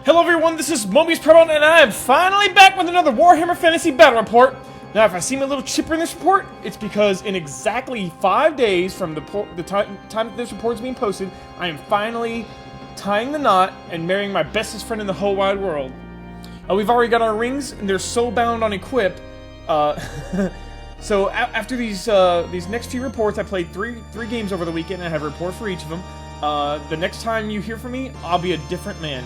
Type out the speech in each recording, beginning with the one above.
Hello everyone, this is Moby's Proton, and I am finally back with another Warhammer Fantasy Battle Report. Now, if I seem a little chipper in this report, it's because in exactly 5 days from the time that this report is being posted, I am finally tying the knot and marrying my bestest friend in the whole wide world. We've already got our rings, and they're so bound on equip. So after these next few reports, I played three games over the weekend, and I have a report for each of them. The next time you hear from me, I'll be a different man.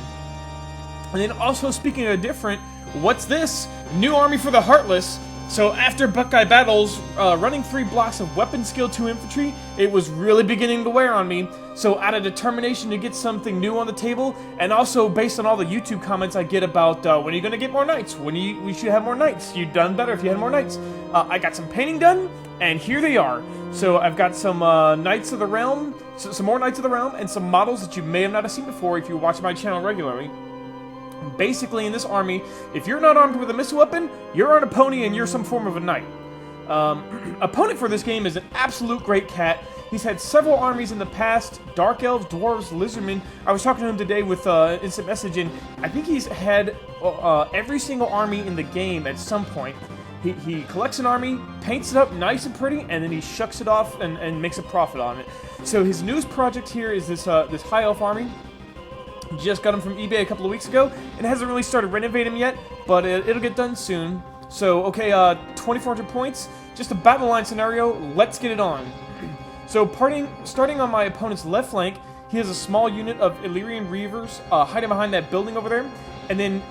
And then also, speaking of different, what's this? New army for the Heartless. So after Buckeye battles, running 3 blocks of weapon skill 2 infantry, it was really beginning to wear on me. So out of determination to get something new on the table, and also based on all the YouTube comments I get about when are you going to get more knights? We should have more knights. You'd done better if you had more knights. I got some painting done, and here they are. So I've got some Knights of the Realm, some more Knights of the Realm, and some models that you may have not seen before if you watch my channel regularly. Basically, in this army, if you're not armed with a missile weapon, you're on a pony and you're some form of a knight. Opponent for this game is an absolute great cat. He's had several armies in the past: Dark Elves, Dwarves, Lizardmen. I was talking to him today with instant messaging. I think he's had every single army in the game at some point. He collects an army, paints it up nice and pretty, and then he shucks it off and makes a profit on it. So his newest project here is this High Elf army. Just got him from eBay a couple of weeks ago, and hasn't really started renovating him yet, but it'll get done soon. So, okay, 2,400 points, just a battle line scenario, let's get it on. So, starting on my opponent's left flank, he has a small unit of Illyrian Reavers hiding behind that building over there, and then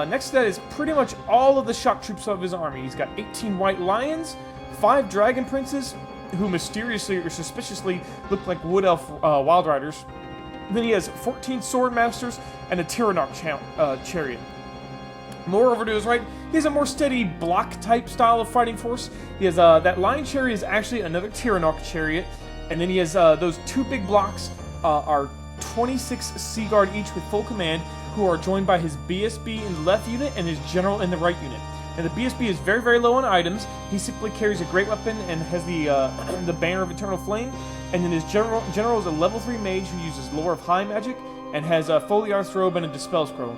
next to that is pretty much all of the shock troops of his army. He's got 18 White Lions, 5 Dragon Princes, who mysteriously or suspiciously look like Wood Elf Wild Riders. Then he has 14 Sword Masters and a Tyrannok chariot. Moreover, to his right, he has a more steady block-type style of fighting force. He has that Lion chariot is actually another Tyrannok chariot, and then he has those 2 big blocks are 26 Sea Guard each with full command, who are joined by his BSB in the left unit and his General in the right unit. And the BSB is very, very low on items. He simply carries a great weapon and has the Banner of Eternal Flame. And then his general is a level 3 mage who uses Lore of High Magic and has a Foliarth's Robe and a Dispel Scroll.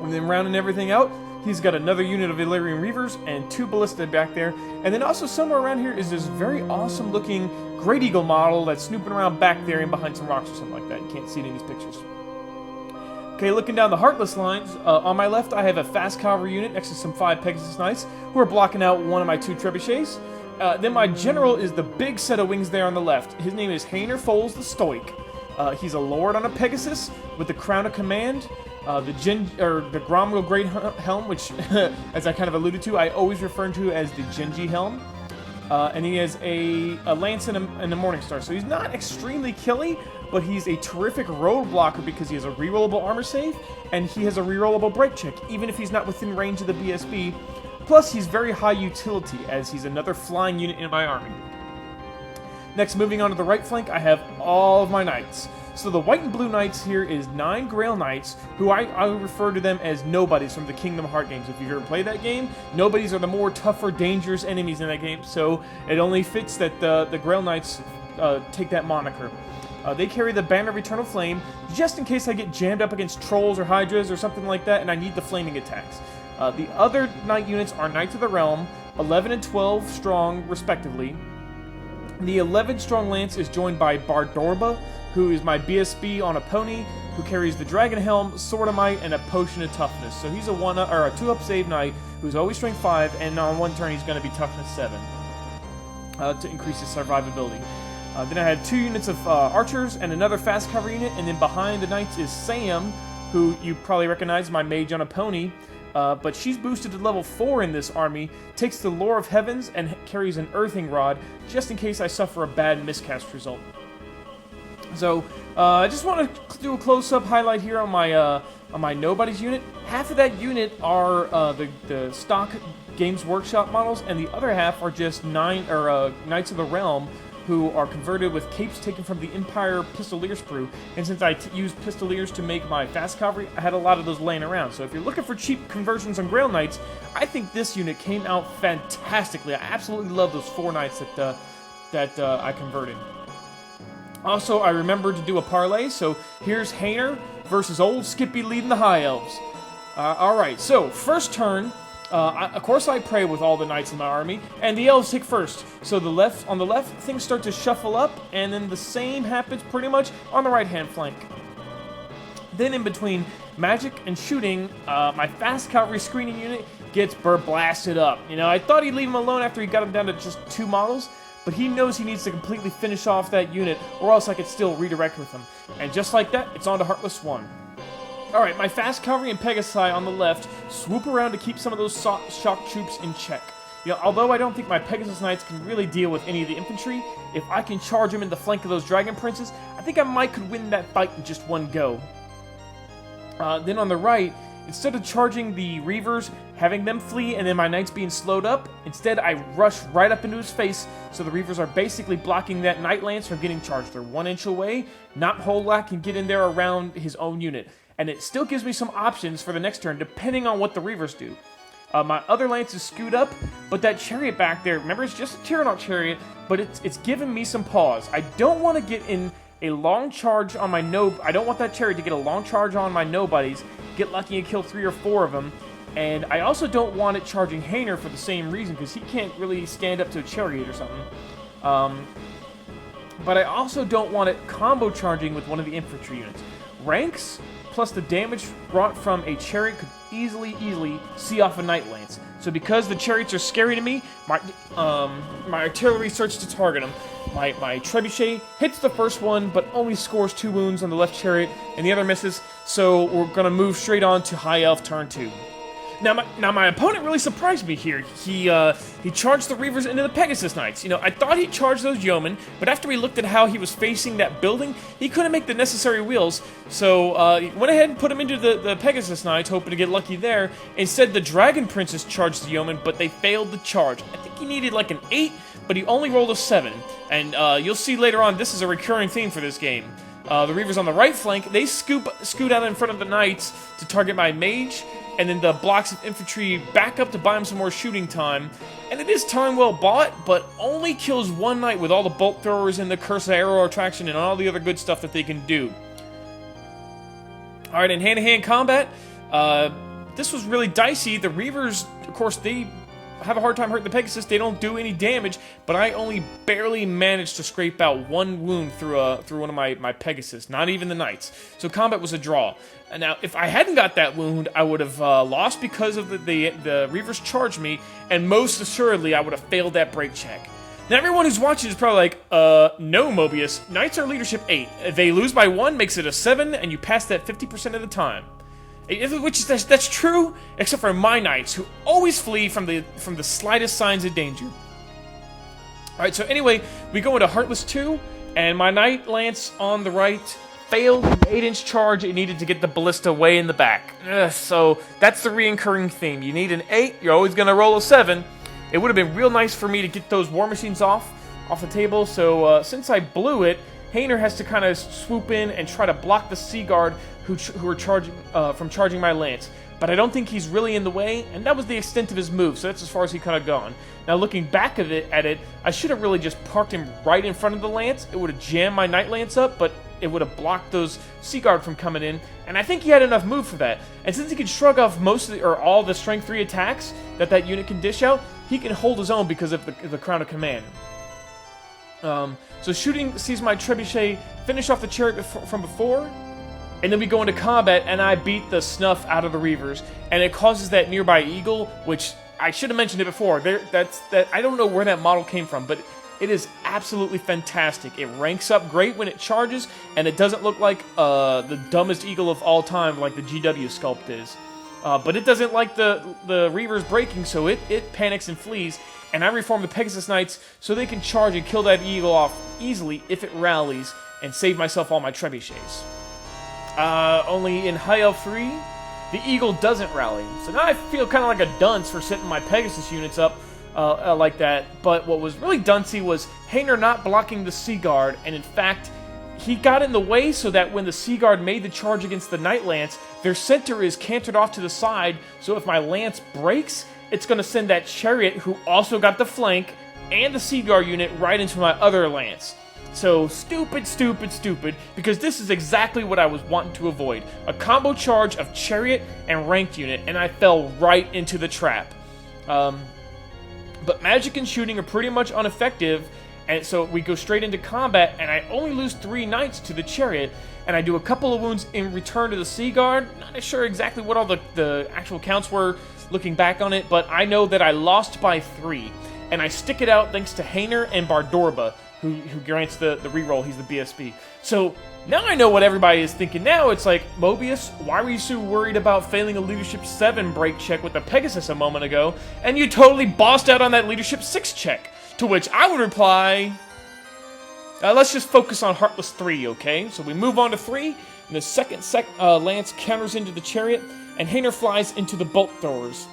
And then rounding everything out, he's got another unit of Illyrian Reavers and 2 Ballista back there. And then also somewhere around here is this very awesome looking Great Eagle model that's snooping around back there and behind some rocks or something like that. You can't see it in these pictures. Okay, looking down the Heartless lines, on my left I have a fast cavalry unit next to some 5 Pegasus Knights who are blocking out one of my 2 Trebuchets. Then my general is the big set of wings there on the left. His name is Hainer Foles the Stoic. He's a lord on a Pegasus with the crown of command, the Gromwell Great Helm, which, as I kind of alluded to, I always refer to as the Genji Helm. And he has a lance and a Morningstar. So he's not extremely killy, but he's a terrific road blocker because he has a rerollable armor save, and he has a rerollable break check, even if he's not within range of the BSB. Plus, he's very high utility, as he's another flying unit in my army. Next, moving on to the right flank, I have all of my knights. So the white and blue knights here is 9 Grail Knights, who I refer to them as nobodies from the Kingdom Hearts games. If you've ever played that game, nobodies are the more tougher, dangerous enemies in that game, so it only fits that the Grail Knights take that moniker. They carry the Banner of Eternal Flame, just in case I get jammed up against Trolls or Hydras or something like that, and I need the flaming attacks. The other knight units are Knights of the Realm, 11 and 12 strong, respectively. The 11 strong lance is joined by Bardorba, who is my BSB on a pony, who carries the Dragon Helm, Sword of Might, and a Potion of Toughness. So he's a 2-up save knight who's always strength 5, and on 1 turn he's going to be toughness 7 to increase his survivability. Then I had 2 units of archers and another fast cavalry unit, and then behind the knights is Sam, who you probably recognize, my mage on a pony. But she's boosted to level 4 in this army, takes the Lore of Heavens, and carries an Earthing Rod, just in case I suffer a bad miscast result. So, I just want to do a close-up highlight here on my Nobodies unit. Half of that unit are the stock Games Workshop models, and the other half are just Knights of the Realm, who are converted with capes taken from the Empire Pistolier sprue. And since I used Pistoliers to make my fast cavalry, I had a lot of those laying around. So if you're looking for cheap conversions on Grail Knights, I think this unit came out fantastically. I absolutely love those 4 knights that I converted. Also, I remembered to do a parlay, so here's Hayner versus old Skippy leading the High Elves. Alright, so first turn, of course I pray with all the knights in my army, and the elves take first. So on the left, things start to shuffle up, and then the same happens pretty much on the right-hand flank. Then in between magic and shooting, my fast cavalry screening unit gets blasted up. You know, I thought he'd leave him alone after he got him down to just 2 models, but he knows he needs to completely finish off that unit, or else I could still redirect with him. And just like that, it's on to Heartless 1. Alright, my fast cavalry and Pegasi on the left swoop around to keep some of those shock troops in check. You know, although I don't think my Pegasus Knights can really deal with any of the infantry, if I can charge them in the flank of those Dragon Princes, I think I might could win that fight in just one go. Then on the right, instead of charging the Reavers, having them flee, and then my Knights being slowed up, instead I rush right up into his face, so the Reavers are basically blocking that Knight Lance from getting charged. They're 1 inch away, not Holak can get in there around his own unit. And it still gives me some options for the next turn, depending on what the Reavers do. My other lances scoot up, but that chariot back there, remember, it's just a Tyrannoc chariot, but it's giving me some pause. I don't want to get in a long charge on my I don't want that chariot to get a long charge on my nobodies, get lucky and kill 3 or 4 of them, and I also don't want it charging Hayner for the same reason, because he can't really stand up to a chariot or something. But I also don't want it combo charging with one of the infantry units. Ranks plus the damage brought from a chariot could easily see off a Knight Lance. So because the chariots are scary to me, my artillery starts to target them. My trebuchet hits the first one, but only scores 2 wounds on the left chariot, and the other misses, so we're going to move straight on to High Elf turn 2. Now my opponent really surprised me here. He charged the Reavers into the Pegasus Knights. You know, I thought he'd charge those yeomen, but after we looked at how he was facing that building, he couldn't make the necessary wheels, so he went ahead and put him into the Pegasus Knights, hoping to get lucky there. Instead, the Dragon Princes charged the yeomen, but they failed the charge. I think he needed like an 8, but he only rolled a 7. And you'll see later on, this is a recurring theme for this game. The Reavers on the right flank, they scoot out in front of the Knights to target my Mage, and then the blocks of infantry back up to buy him some more shooting time. And it is time well bought, but only kills 1 Knight with all the bolt throwers and the curse of arrow attraction and all the other good stuff that they can do. Alright, in hand-to-hand combat, this was really dicey. The Reavers, of course, they have a hard time hurting the Pegasus. They don't do any damage, but I only barely managed to scrape out 1 wound through one of my Pegasus, not even the Knights. So combat was a draw. And now, if I hadn't got that wound, I would have lost because of the Reavers charged me, and most assuredly, I would have failed that break check. Now, everyone who's watching is probably like, no, Mobius. Knights are leadership 8. If they lose by 1, makes it a 7, and you pass that 50% of the time. Which that's true, except for my Knights, who always flee from the slightest signs of danger. Alright, so anyway, we go into Heartless 2, and my Knight Lance on the right failed the 8-inch charge it needed to get the ballista way in the back. So that's the reoccurring theme. You need an 8, you're always going to roll a 7. It would have been real nice for me to get those War Machines off the table, so since I blew it, Hayner has to kind of swoop in and try to block the Sea Guard who are charging from charging my lance. But I don't think he's really in the way, and that was the extent of his move, so that's as far as he could have gone. Now looking back at it, I should have really just parked him right in front of the lance. It would have jammed my Knight Lance up, but it would have blocked those Sea Guard from coming in, and I think he had enough move for that. And since he can shrug off most of the, or all the Strength 3 attacks that unit can dish out, he can hold his own because of the Crown of Command. So shooting sees my trebuchet finish off the chariot from before, and then we go into combat, and I beat the snuff out of the Reavers, and it causes that nearby eagle, which I should have mentioned it before. I don't know where that model came from, but it is absolutely fantastic. It ranks up great when it charges, and it doesn't look like the dumbest eagle of all time like the GW sculpt is. But it doesn't like the Reavers breaking, so it panics and flees, and I reform the Pegasus Knights so they can charge and kill that eagle off easily if it rallies, and save myself all my trebuchets. Only in High Elf 3, the eagle doesn't rally. So now I feel kind of like a dunce for setting my Pegasus units up like that. But what was really duncey was Hayner not blocking the Sea Guard, and in fact, he got in the way so that when the Sea Guard made the charge against the Knight Lance, their center is cantered off to the side, so if my lance breaks, it's going to send that chariot, who also got the flank, and the Sea Guard unit right into my other lance. So, stupid, stupid, stupid, because this is exactly what I was wanting to avoid. A combo charge of Chariot and Ranked Unit, and I fell right into the trap. But magic and shooting are pretty much ineffective, and so we go straight into combat, and I only lose 3 knights to the Chariot, and I do a couple of wounds in return to the Sea Guard. Not sure exactly what all the actual counts were looking back on it, but I know that I lost by 3, and I stick it out thanks to Hainer and Bardorba, who grants the reroll. He's the BSB. So now I know what everybody is thinking now. It's like, Mobius, why were you so worried about failing a Leadership 7 break check with the Pegasus a moment ago, and you totally bossed out on that Leadership 6 check? To which I would reply, let's just focus on Heartless 3, okay? So we move on to 3, and the second Lance counters into the Chariot, and Hainer flies into the Bolt Throwers.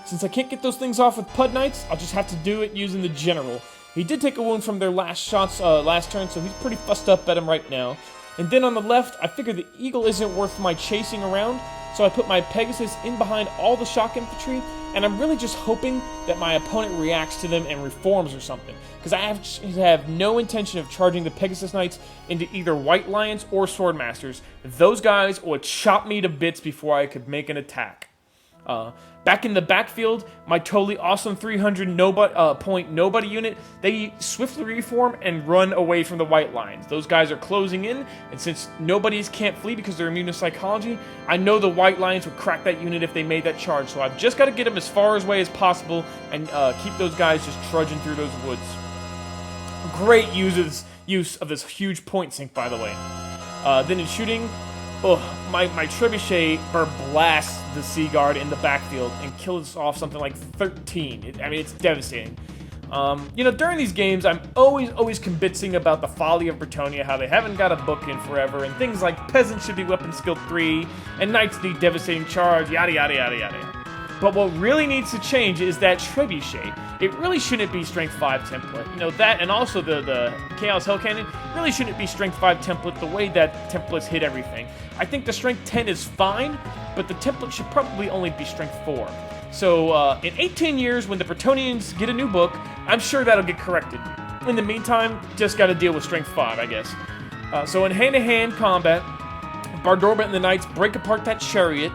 Since I can't get those things off with Pud Knights, I'll just have to do it using the General. He did take a wound from their last shots last turn, so he's pretty fussed up at him right now. And then on the left, I figure the Eagle isn't worth my chasing around, so I put my Pegasus in behind all the shock infantry, and I'm really just hoping that my opponent reacts to them and reforms or something, because I have no intention of charging the Pegasus Knights into either White Lions or Swordmasters. Those guys would chop me to bits before I could make an attack. Back in the backfield, my totally awesome 300 point nobody unit, they swiftly reform and run away from the White Lions. Those guys are closing in, and since nobodies can't flee because they're immune to psychology, I know the White Lions would crack that unit if they made that charge, so I've just got to get them as far away as possible and keep those guys just trudging through those woods. Great use of this huge point sink, by the way. Then in shooting, my Trebuchet blasts the Sea Guard in the backfield and kills off something like 13. It's devastating. During these games, I'm always convincing about the folly of Bretonnia, how they haven't got a book in forever, and things like Peasants should be weapon skill 3, and Knights need devastating charge, yada yada yada yada. But what really needs to change is that Trebuchet. It really shouldn't be Strength 5 template. That and also the Chaos Hell Cannon really shouldn't be Strength 5 template the way that templates hit everything. I think the Strength 10 is fine, but the template should probably only be Strength 4. So in 18 years, when the Bretonnians get a new book, I'm sure that'll get corrected. In the meantime, just gotta deal with Strength 5, I guess. So in hand-to-hand combat, Bardorba and the Knights break apart that Chariot.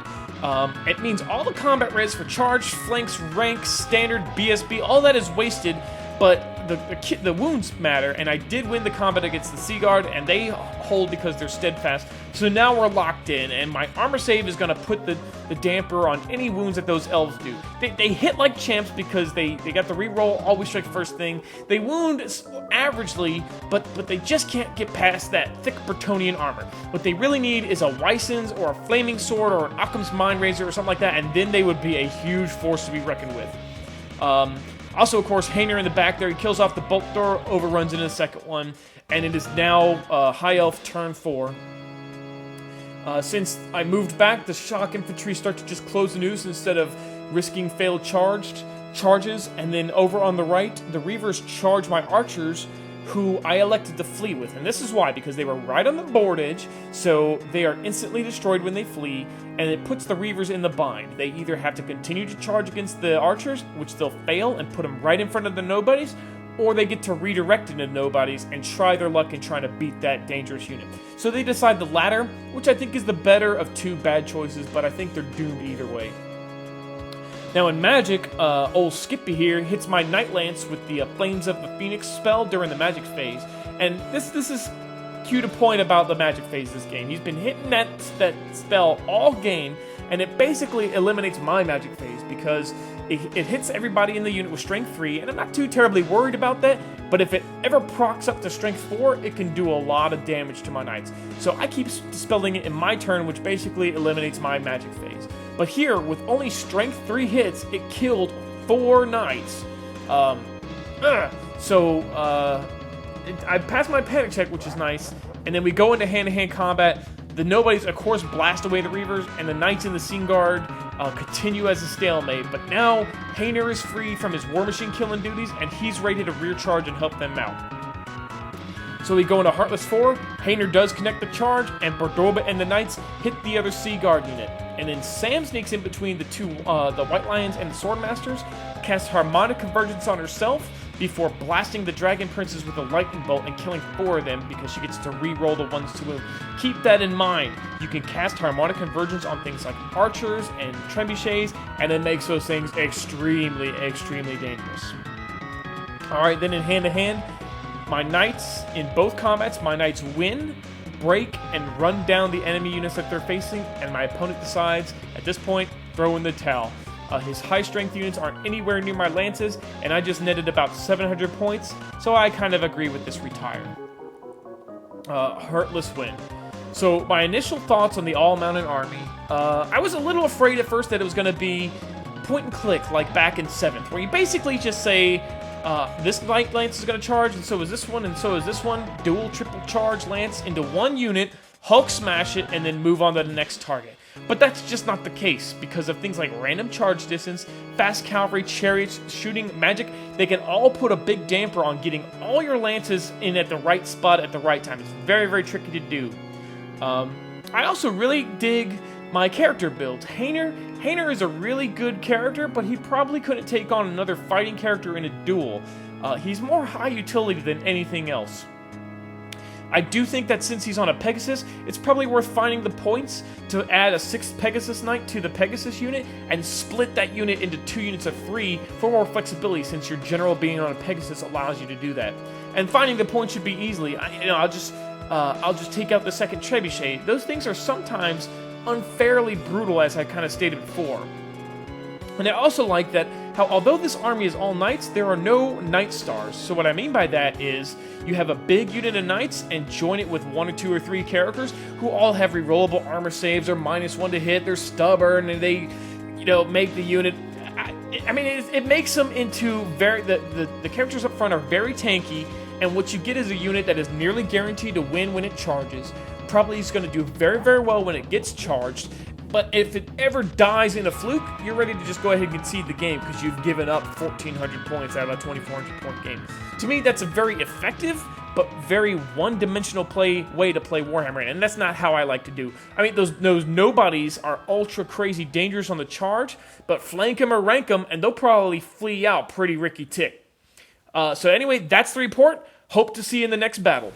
It means all the combat res for charge, flanks, ranks, standard, BSB, all that is wasted, but the wounds matter, and I did win the combat against the Sea Guard, and they hold because they're steadfast, so now we're locked in, and my armor save is going to put the damper on any wounds that those elves do. They hit like champs because they got the reroll, always strike first thing. They wound averagely, but they just can't get past that thick Bretonnian armor. What they really need is a Wyson's or a Flaming Sword or an Occam's Mind Razor or something like that, and then they would be a huge force to be reckoned with. Also, of course, Hainer in the back there, he kills off the Bolt Thrower, overruns into the second one, and it is now High Elf turn 4. Since I moved back, the shock infantry start to just close the noose instead of risking failed charges, and then over on the right, the Reavers charge my archers, who I elected to flee with. And this is why, because they were right on the board edge, so they are instantly destroyed when they flee, and it puts the Reavers in the bind. They either have to continue to charge against the archers, which they'll fail and put them right in front of the nobodies, or they get to redirect into nobodies and try their luck in trying to beat that dangerous unit. So they decide the latter, which I think is the better of two bad choices, but I think they're doomed either way. Now in Magic, old Skippy here hits my Night Lance with the Flames of the Phoenix spell during the Magic phase. And this is cue to point about the Magic phase this game. He's been hitting that spell all game, and it basically eliminates my Magic phase because it hits everybody in the unit with Strength 3, and I'm not too terribly worried about that, but if it ever procs up to Strength 4, it can do a lot of damage to my Knights. So I keep dispelling it in my turn, which basically eliminates my Magic phase. But here, with only Strength 3 hits, it killed 4 Knights. I passed my panic check, which is nice, and then we go into hand-to-hand combat. The nobodies, of course, blast away the Reavers, and the Knights in the Sea Guard continue as a stalemate. But now, Hainer is free from his War Machine killing duties, and he's ready to rear charge and help them out. So we go into Heartless 4, Hainer does connect the charge, and Bardorba and the Knights hit the other Sea Guard unit. And then Sam sneaks in between the two, the White Lions and the Swordmasters, casts Harmonic Convergence on herself, before blasting the Dragon Princess with a lightning bolt and killing 4 of them because she gets to re-roll the ones to move. Keep that in mind. You can cast Harmonic Convergence on things like archers and trebuchets, and it makes those things extremely, extremely dangerous. Alright, then in hand-to-hand, my knights, in both combats, my knights win, break, and run down the enemy units that they're facing, and my opponent decides, at this point, throw in the towel. His high-strength units aren't anywhere near my lances, and I just netted about 700 points, so I kind of agree with this retire. Heartless win. So, my initial thoughts on the all-mounted army, I was a little afraid at first that it was going to be point-and-click, like back in 7th, where you basically just say, this light lance is going to charge, and so is this one, and so is this one. Dual triple charge lance into one unit, Hulk smash it, and then move on to the next target. But that's just not the case, because of things like random charge distance, fast cavalry, chariots, shooting, magic. They can all put a big damper on getting all your lances in at the right spot at the right time. It's very, very tricky to do. I also really dig my character build. Hayner is a really good character, but he probably couldn't take on another fighting character in a duel. He's more high utility than anything else. I do think that since he's on a Pegasus, it's probably worth finding the points to add a 6th Pegasus Knight to the Pegasus unit and split that unit into 2 units of 3 for more flexibility, since your general being on a Pegasus allows you to do that. And finding the points should be easily. I'll just take out the 2nd Trebuchet. Those things are sometimes unfairly brutal, as I kind of stated before. And I also like that how, although this army is all knights, there are no knight stars. So what I mean by that is you have a big unit of knights and join it with 1 or 2 or 3 characters who all have rerollable armor saves or -1 to hit. They're stubborn and they, make the unit. I mean, it makes them into the characters up front are very tanky, and what you get is a unit that is nearly guaranteed to win when it charges. Probably is going to do very, very well when it gets charged. But if it ever dies in a fluke, you're ready to just go ahead and concede the game because you've given up 1,400 points out of a 2,400-point game. To me, that's a very effective but very one-dimensional way to play Warhammer, and that's not how I like to do. I mean, those nobodies are ultra-crazy dangerous on the charge, but flank them or rank them, and they'll probably flee out pretty ricky-tick. So anyway, that's the report. Hope to see you in the next battle.